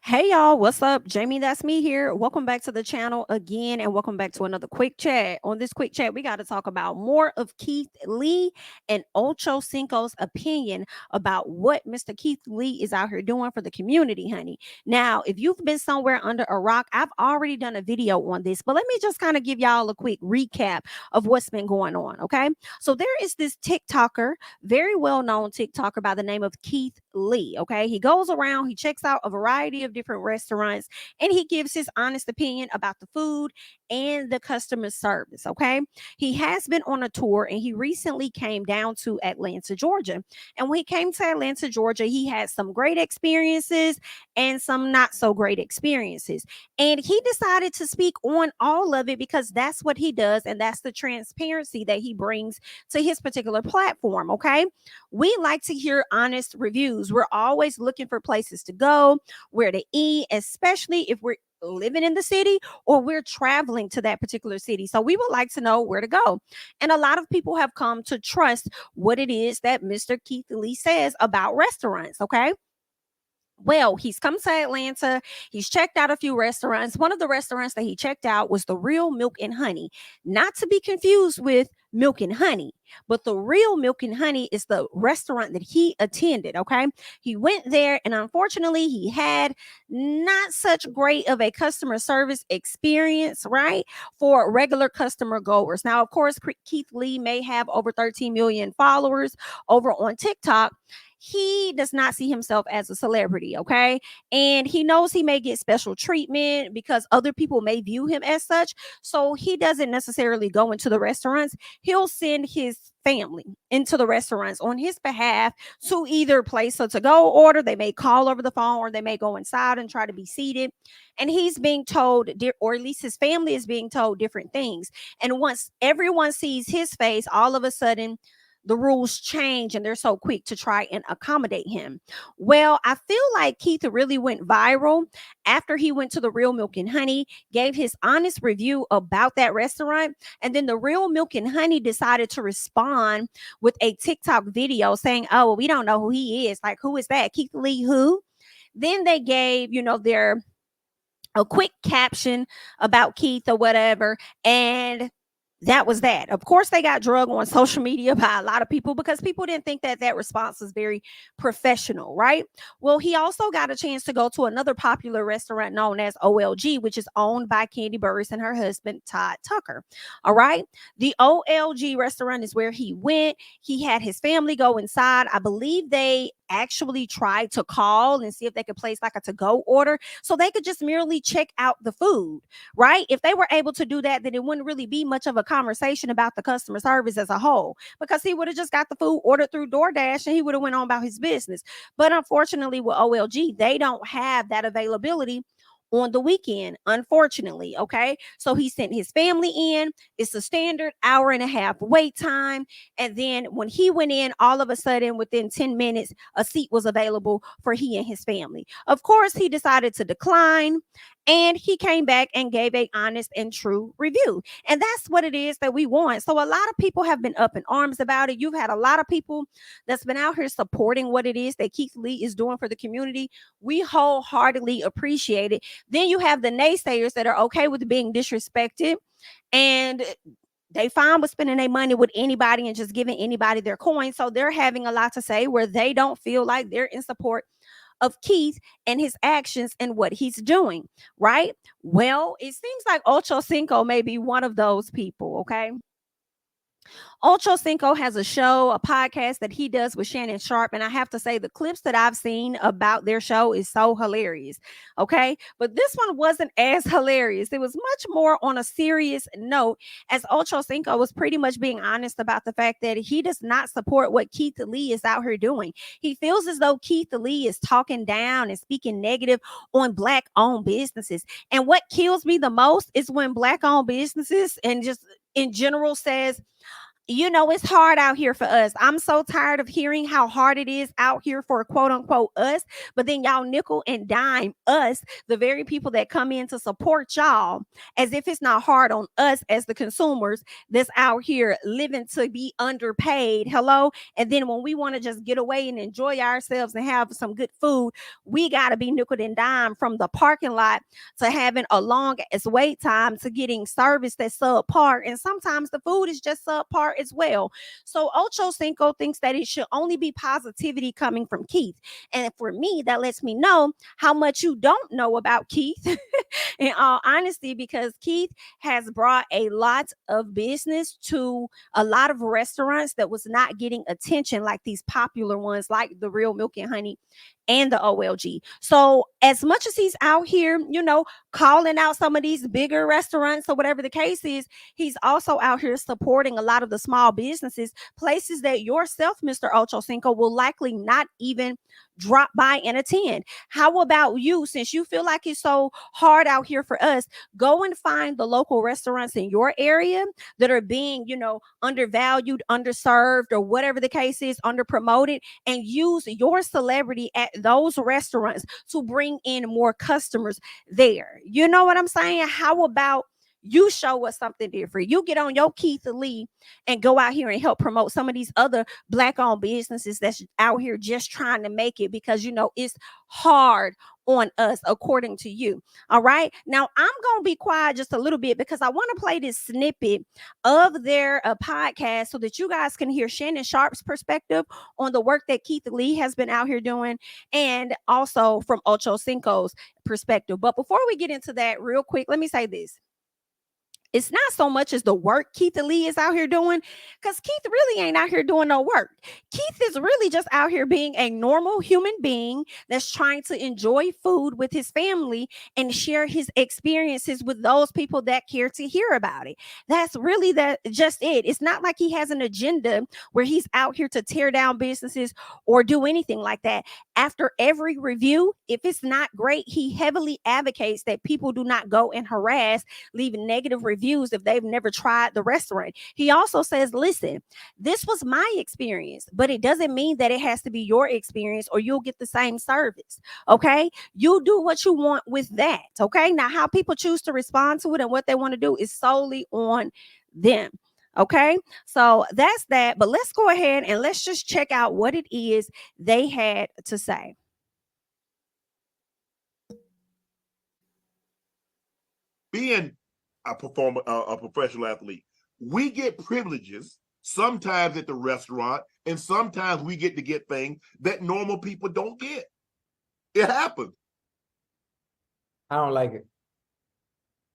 Hey y'all, what's up? Jamie, that's me here. Welcome back to the channel again, and welcome back to another quick chat. On this quick chat, we got to talk about more of Keith Lee and Ocho Cinco's opinion about what Mr. Keith Lee is out here doing for the community, honey. Now, if you've been somewhere under a rock, I've already done a video on this, but let me just kind of give y'all a quick recap of what's been going on, okay? So there is this TikToker, very well known TikToker by the name of Keith Lee. Okay. He goes around, he checks out a variety of different restaurants, and he gives his honest opinion about the food and the customer service. Okay. He has been on a tour and he recently came down to Atlanta, Georgia. And when he came to Atlanta, Georgia, he had some great experiences and some not so great experiences. And he decided to speak on all of it because that's what he does. And that's the transparency that he brings to his particular platform. Okay. We like to hear honest reviews. We're always looking for places to go, where to eat, especially if we're living in the city or we're traveling to that particular city. So we would like to know where to go. And a lot of people have come to trust what it is that Mr. Keith Lee says about restaurants. Okay. Well, he's come to Atlanta. He's checked out a few restaurants. One of the restaurants that he checked out was the Real Milk and Honey, not to be confused with Milk and Honey, but the Real Milk and Honey is the restaurant that he attended. Okay. He went there, and unfortunately, he had not such great of a customer service experience, right? For regular customer goers. Now, of course, Keith Lee may have over 13 million followers over on TikTok. He does not see himself as a celebrity, okay? And he knows he may get special treatment because other people may view him as such. So he doesn't necessarily go into the restaurants. He'll send his family into the restaurants on his behalf to either place a to-go order. They may call over the phone, or they may go inside and try to be seated. And he's being told, or at least his family is being told, different things. And once everyone sees his face, all of a sudden the rules change and they're so quick to try and accommodate him. Well, I feel like Keith really went viral after he went to the Real Milk and Honey, gave his honest review about that restaurant, and then the Real Milk and Honey decided to respond with a TikTok video saying, "Oh, well, we don't know who he is. Like, who is that? Keith Lee who?" Then they gave, their a quick caption about Keith or whatever, and that was that. Of course, they got drug on social media by a lot of people because people didn't think that that response was very professional, right? Well, he also got a chance to go to another popular restaurant known as OLG, which is owned by Candy Burris and her husband, Todd Tucker. All right. The OLG restaurant is where he went. He had his family go inside. I believe they actually tried to call and see if they could place like a to-go order so they could just merely check out the food, right? If they were able to do that, then it wouldn't really be much of a conversation about the customer service as a whole, because he would have just got the food ordered through DoorDash and he would have went on about his business. But unfortunately, with OLG, they don't have that availability on the weekend, unfortunately. Okay. So he sent his family in. It's a standard hour and a half wait time. And then when he went in, all of a sudden, within 10 minutes, a seat was available for he and his family. Of course, he decided to decline, and he came back and gave a honest and true review. And that's what it is that we want. So a lot of people have been up in arms about it. You've had a lot of people that's been out here supporting what it is that Keith Lee is doing for the community. We wholeheartedly appreciate it. Then you have the naysayers that are okay with being disrespected, and they fine with spending their money with anybody and just giving anybody their coin. So they're having a lot to say where they don't feel like they're in support of Keith and his actions and what he's doing, right? Well, it seems like Ocho Cinco may be one of those people, okay? Ocho Cinco has a show, a podcast that he does with Shannon Sharp. And I have to say, the clips that I've seen about their show is so hilarious. Okay. But this one wasn't as hilarious. It was much more on a serious note, as Ocho Cinco was pretty much being honest about the fact that he does not support what Keith Lee is out here doing. He feels as though Keith Lee is talking down and speaking negative on Black owned businesses. And what kills me the most is when Black owned businesses and just in general says, you know, it's hard out here for us. I'm so tired of hearing how hard it is out here for quote unquote us, but then y'all nickel and dime us, the very people that come in to support y'all, as if it's not hard on us as the consumers that's out here living to be underpaid. Hello. And then when we want to just get away and enjoy ourselves and have some good food, we got to be nickel and dime, from the parking lot to having a long as wait time to getting service that's subpar. And sometimes the food is just subpar as well. So Ocho Cinco thinks that it should only be positivity coming from Keith. And for me, that lets me know how much you don't know about Keith, in all honesty, because Keith has brought a lot of business to a lot of restaurants that was not getting attention, like these popular ones like the Real Milk and Honey and the OLG. So as much as he's out here, you know, calling out some of these bigger restaurants or whatever the case is, he's also out here supporting a lot of the small businesses, places that yourself, Mr. Ocho Cinco, will likely not even drop by and attend. How about you? Since you feel like it's so hard out here for us, go and find the local restaurants in your area that are being, you know, undervalued, underserved, or whatever the case is, underpromoted, and use your celebrity at those restaurants to bring in more customers there. You know what I'm saying? How about you show us something different? You get on your Keith Lee and go out here and help promote some of these other Black-owned businesses that's out here just trying to make it, because you know it's hard on us, according to you. All right. Now I'm gonna be quiet just a little bit because I want to play this snippet of their podcast so that you guys can hear Shannon Sharp's perspective on the work that Keith Lee has been out here doing, and also from Ocho Cinco's perspective. But before we get into that, real quick, let me say this. It's not so much as the work Keith Lee is out here doing, because Keith really ain't out here doing no work. Keith is really just out here being a normal human being that's trying to enjoy food with his family and share his experiences with those people that care to hear about it. That's really just it. It's not like he has an agenda where he's out here to tear down businesses or do anything like that. After every review, if it's not great, he heavily advocates that people do not go and harass, leaving negative reviews if they've never tried the restaurant. He also says, listen, this was my experience, but it doesn't mean that it has to be your experience or you'll get the same service. Okay. You do what you want with that. Okay. Now, how people choose to respond to it and what they want to do is solely on them. Okay. So that's that. But let's go ahead and let's just check out what it is they had to say. Being a performer, a professional athlete, we get privileges sometimes at the restaurant, and sometimes we get to get things that normal people don't get. It happens. I don't like it.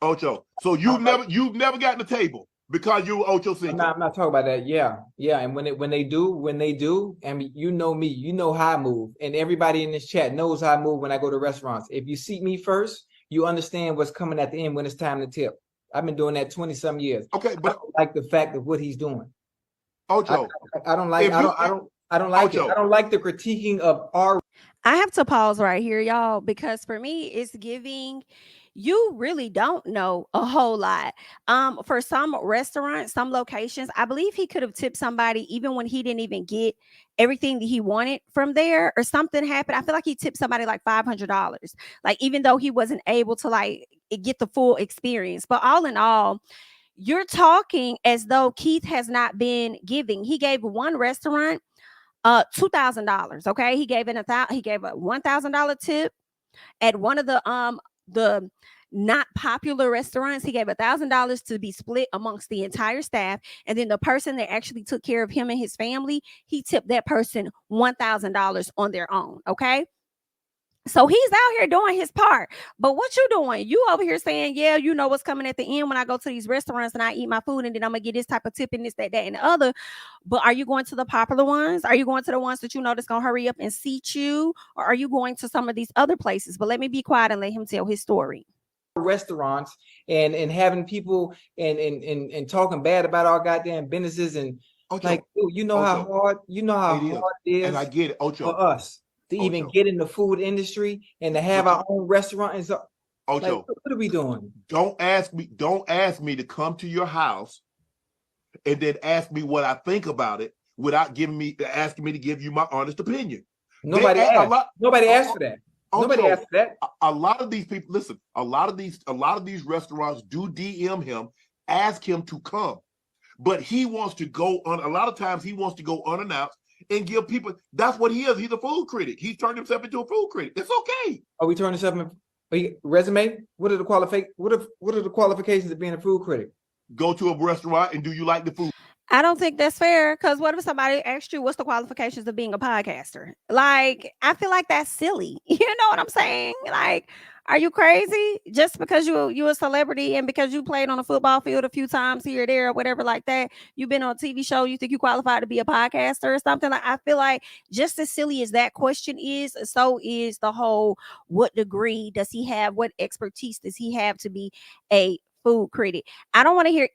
Ocho, so you've never gotten the table because you Ocho Cinco. I'm not talking about that. Yeah. And when they do, I mean, you know me, you know how I move, and everybody in this chat knows how I move when I go to restaurants. If you seat me first, you understand what's coming at the end when it's time to tip. I've been doing that 20-some years. Okay, but I don't like the fact of what he's doing. Ocho, I don't like. I don't like Ocho. It. I don't like the critiquing of our. I have to pause right here, y'all, because for me, it's giving. You really don't know a whole lot. For some restaurants, some locations, I believe he could have tipped somebody even when he didn't even get everything that he wanted from there, or something happened. I feel like he tipped somebody like $500, like even though he wasn't able to like get the full experience. But all in all, you're talking as though Keith has not been giving. He gave one restaurant $2,000. Okay, he gave a $1,000 tip at one of the not popular restaurants. He gave $1,000 to be split amongst the entire staff, and then the person that actually took care of him and his family, he tipped that person $1,000 on their own. Okay. So he's out here doing his part. But what you doing? You over here saying, yeah, you know what's coming at the end when I go to these restaurants and I eat my food, and then I'm gonna get this type of tip and this, that, and the other. But are you going to the popular ones? Are you going to the ones that you know that's gonna hurry up and seat you? Or are you going to some of these other places? But let me be quiet and let him tell his story. Restaurants and having people and talking bad about our goddamn businesses, and Ocho, like, you know how hard it is, and I get it, Ocho, for us to even get in the food industry and to have our own restaurant. And so, Ocho, like, what are we doing? Don't ask me to come to your house and then ask me what I think about it without asking me to give you my honest opinion. Nobody asked. Nobody asked for that. Nobody asked for that. A lot of these people, listen, a lot of these restaurants do DM him, ask him to come. But he wants to go on, a lot of times he wants to go unannounced and give people, that's what he is. He's a food critic. He's turned himself into a food critic. It's okay. Are we turning himself into resume? What are the qualifications of being a food critic? Go to a restaurant and do you like the food? I don't think that's fair, because what if somebody asked you what's the qualifications of being a podcaster? Like, I feel like that's silly. You know what I'm saying? Like, are you crazy? Just because you a celebrity and because you played on a football field a few times here or there or whatever like that, you've been on a TV show, you think you qualified to be a podcaster or something? Like, I feel like just as silly as that question is, so is the whole, what degree does he have? What expertise does he have to be a food critic? I don't want to hear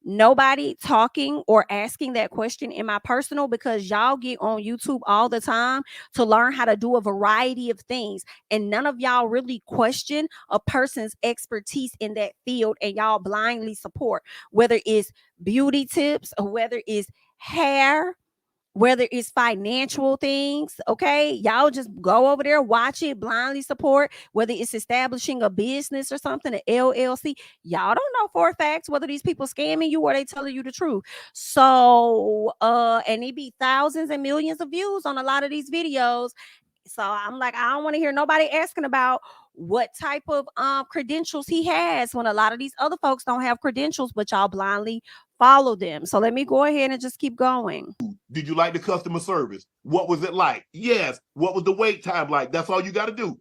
nobody talking or asking that question in my personal, because y'all get on YouTube all the time to learn how to do a variety of things, and none of y'all really question a person's expertise in that field, and y'all blindly support, whether it's beauty tips or whether it's hair, whether it's financial things. Okay, y'all just go over there, watch it, blindly support, whether it's establishing a business or something, an LLC. Y'all don't know for a fact whether these people scamming you or they telling you the truth. So and it be thousands and millions of views on a lot of these videos. So I'm like, I don't want to hear nobody asking about what type of credentials he has, when a lot of these other folks don't have credentials, but y'all blindly follow them. So let me go ahead and just keep going. Did you like the customer service? What was it like? Yes. What was the wait time like? That's all you got to do.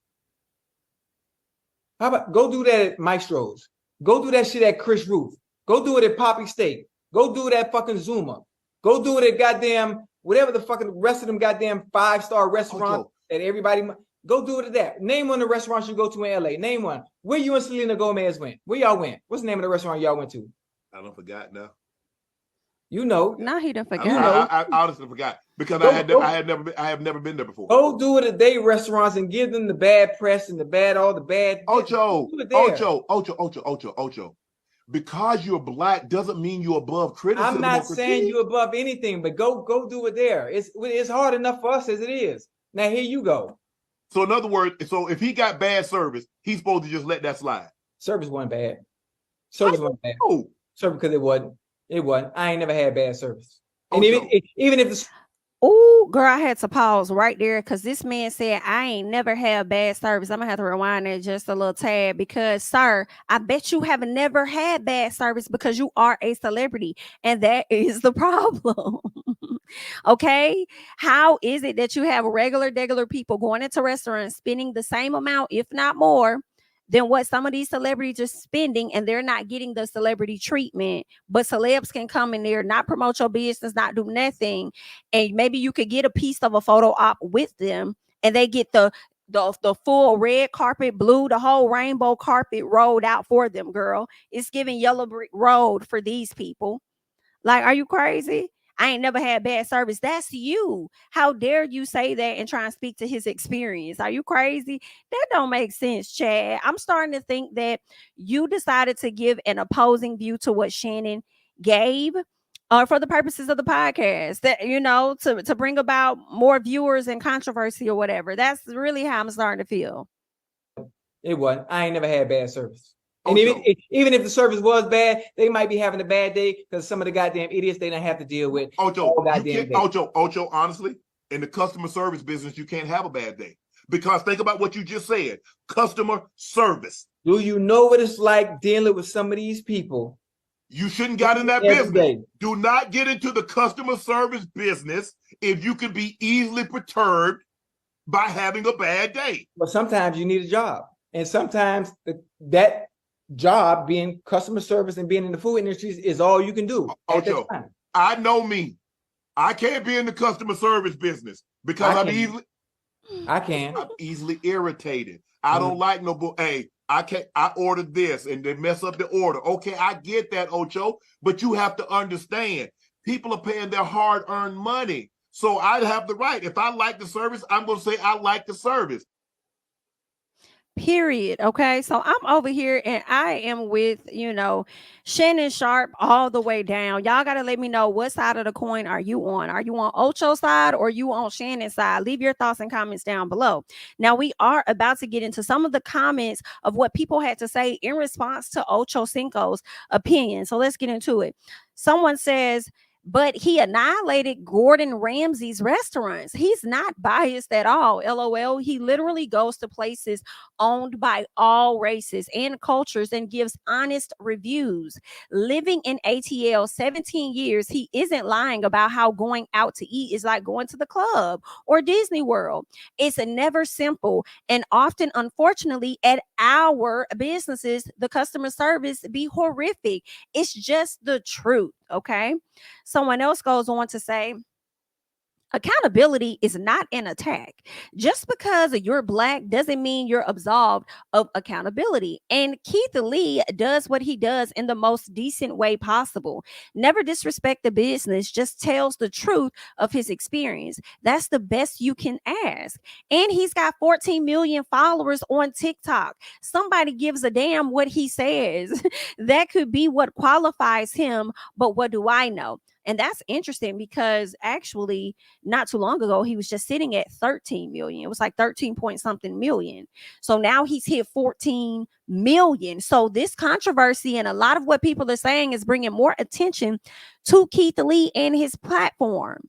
How about go do that at Maestro's? Go do that shit at Chris Roof. Go do it at Poppy Steak. Go do it at fucking Zuma. Go do it at goddamn whatever the fucking rest of them goddamn 5-star restaurants that everybody. Go do it at that. Name one of the restaurants you go to in LA. Name one. Where you and Selena Gomez went? Where y'all went? What's the name of the restaurant y'all went to? I don't forgot now. You know. Now he done forgot. I honestly forgot, because I have never been there before. Go do it at they restaurants and give them the bad press and all the bad. Ocho. Because you're black doesn't mean you're above criticism. I'm not saying you're above anything, but go do it there. It's hard enough for us as it is. Now here you go. So in other words, so if he got bad service, he's supposed to just let that slide. Service wasn't bad. Service wasn't bad. Service, because it wasn't. It wasn't. I ain't never had bad service. And even if the oh, girl, I had to pause right there, because this man said, I ain't never had bad service. I'm going to have to rewind it just a little tad, because, sir, I bet you have never had bad service because you are a celebrity, and that is the problem. Okay? How is it that you have regular people going into restaurants spending the same amount, if not more, than what some of these celebrities are spending, and they're not getting the celebrity treatment? But celebs can come in there, not promote your business, not do nothing, and maybe you could get a piece of a photo op with them, and they get the full red carpet, blue, the whole rainbow carpet rolled out for them. Girl, it's giving yellow brick road for these people. Like, are you crazy? I ain't never had bad service. That's you. How dare you say that and try and speak to his experience? Are you crazy? That don't make sense, Chad. I'm starting to think that you decided to give an opposing view to what Shannon gave, for the purposes of the podcast, that, you know, to bring about more viewers and controversy or whatever. That's really how I'm starting to feel. It wasn't. I ain't never had bad service. And even if the service was bad, they might be having a bad day because some of the goddamn idiots they don't have to deal with. Ocho, honestly, in the customer service business, you can't have a bad day, because think about what you just said. Customer service. Do you know what it's like dealing with some of these people? You shouldn't get in that business. Do not get into the customer service business if you can be easily perturbed by having a bad day. But sometimes you need a job, and sometimes that job, being customer service and being in the food industry, is all you can do. Ocho, I know me. I can't be in the customer service business because I'm easily irritated. I don't like hey, I ordered this and they mess up the order. Okay, I get that, Ocho, but you have to understand, people are paying their hard-earned money. So I have the right. If I like the service, I'm going to say I like the service. Period. Okay. So I'm over here and I am with, Shannon Sharp all the way down. Y'all got to let me know what side of the coin are you on? Are you on Ocho side or you on Shannon's side? Leave your thoughts and comments down below. Now, we are about to get into some of the comments of what people had to say in response to Ocho Cinco's opinion. So let's get into it. Someone says, but he annihilated Gordon Ramsay's restaurants. He's not biased at all. LOL. He literally goes to places owned by all races and cultures and gives honest reviews. Living in ATL 17 years, he isn't lying about how going out to eat is like going to the club or Disney World. It's never simple. And often, unfortunately, at our businesses, the customer service be horrific. It's just the truth. Okay. Someone else goes on to say, accountability is not an attack. Just because you're black doesn't mean you're absolved of accountability. And Keith Lee does what he does in the most decent way possible. Never disrespect the business, just tells the truth of his experience. That's the best you can ask. And he's got 14 million followers on TikTok. Somebody gives a damn what he says. That could be what qualifies him, but what do I know? And that's interesting because actually, not too long ago, he was just sitting at 13 million. It was like 13 point something million. So now he's hit 14 million. So this controversy and a lot of what people are saying is bringing more attention to Keith Lee and his platform.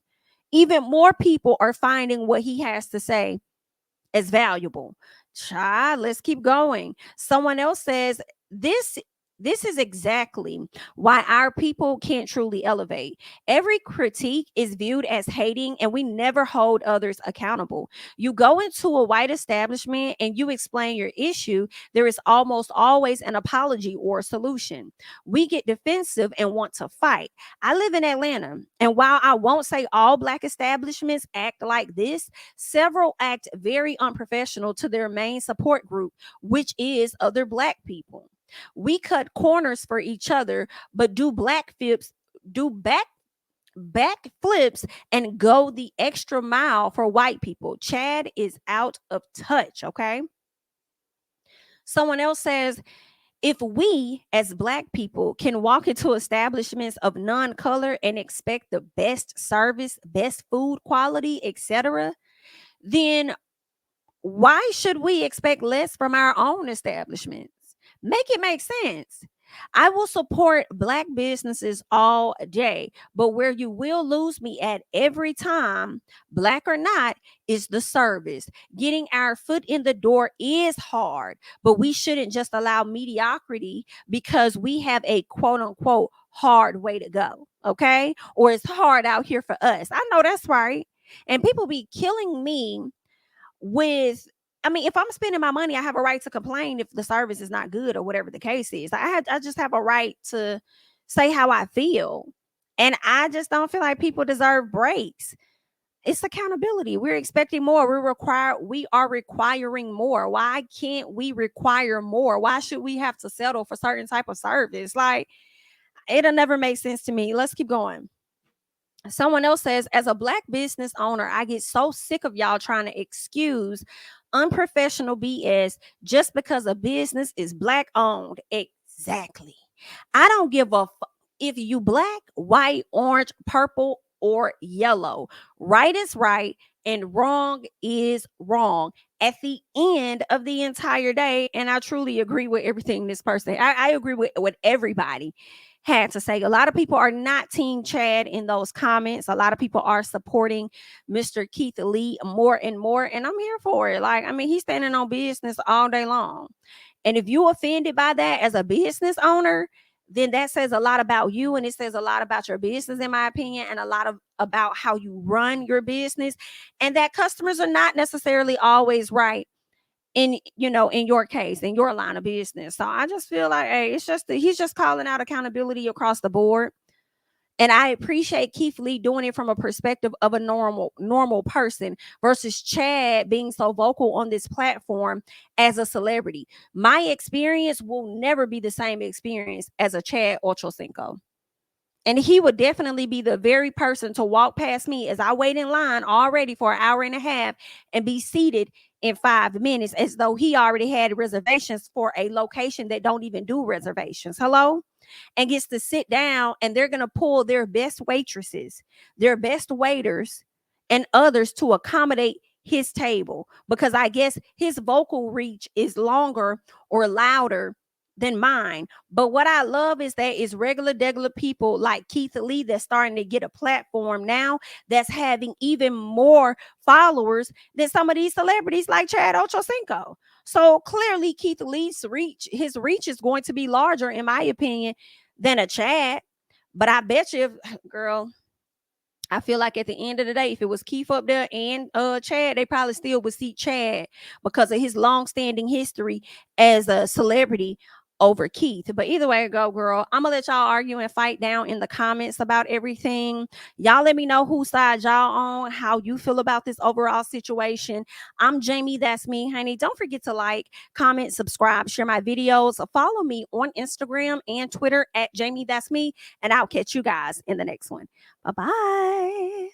Even more people are finding what he has to say as valuable. Child, let's keep going. Someone else says this is exactly why our people can't truly elevate. Every critique is viewed as hating, and we never hold others accountable. You go into a white establishment and you explain your issue, there is almost always an apology or a solution. We get defensive and want to fight. I live in Atlanta, and while I won't say all black establishments act like this, several act very unprofessional to their main support group, which is other black people. We cut corners for each other, but do back flips and go the extra mile for white people. Chad is out of touch. Okay. Someone else says, if we as black people can walk into establishments of non-color and expect the best service, best food quality, etc., then why should we expect less from our own establishments? Make it make sense. I will support black businesses all day, but where you will lose me at every time, black or not, is the service. Getting our foot in the door is hard, but we shouldn't just allow mediocrity because we have a quote unquote hard way to go. Okay. Or it's hard out here for us. I know that's right. And people be killing me with, I mean, if I'm spending my money, I have a right to complain if the service is not good or whatever the case is. I just have a right to say how I feel. And I just don't feel like people deserve breaks. It's accountability. We're expecting more. We are requiring more. Why can't we require more? Why should we have to settle for certain type of service? Like, it'll never make sense to me. Let's keep going. Someone else says, as a black business owner, I get so sick of y'all trying to excuse unprofessional BS just because a business is black owned. Exactly. I don't give a if you black, white, orange, purple, or yellow. Right is right and wrong is wrong at the end of the entire day. And I truly agree with everything this person, I agree with what everybody had to say. A lot of people are not Team Chad in those comments. A lot of people are supporting Mr. Keith Lee more and more. And I'm here for it. Like, I mean, he's standing on business all day long. And if you offended by that as a business owner, then that says a lot about you, and it says a lot about your business, in my opinion, and a lot of about how you run your business, and that customers are not necessarily always right in your case, in your line of business. So I just feel like, hey, it's just he's just calling out accountability across the board. And I appreciate Keith Lee doing it from a perspective of a normal person versus Chad being so vocal on this platform as a celebrity. My experience will never be the same experience as a Chad Ocho Cinco. And he would definitely be the very person to walk past me as I wait in line already for an hour and a half and be seated in 5 minutes, as though he already had reservations for a location that don't even do reservations. Hello? And gets to sit down, and they're going to pull their best waitresses, their best waiters, and others to accommodate his table, because I guess his vocal reach is longer or louder than mine. But what I love is that it's regular people like Keith Lee that's starting to get a platform now, that's having even more followers than some of these celebrities like Chad Ocho Cinco. So clearly Keith Lee's reach, his reach is going to be larger, in my opinion, than a Chad. But I bet you, girl, I feel like at the end of the day, if it was Keith up there and Chad, they probably still would see Chad because of his long-standing history as a celebrity over Keith. But either way, go girl. I'm gonna let y'all argue and fight down in the comments about everything. Y'all let me know whose side y'all on, how you feel about this overall situation. I'm Jamie, that's me, honey. Don't forget to like, comment, subscribe, share my videos. Follow me on Instagram and Twitter at Jamie, that's me, and I'll catch you guys in the next one. Bye-bye.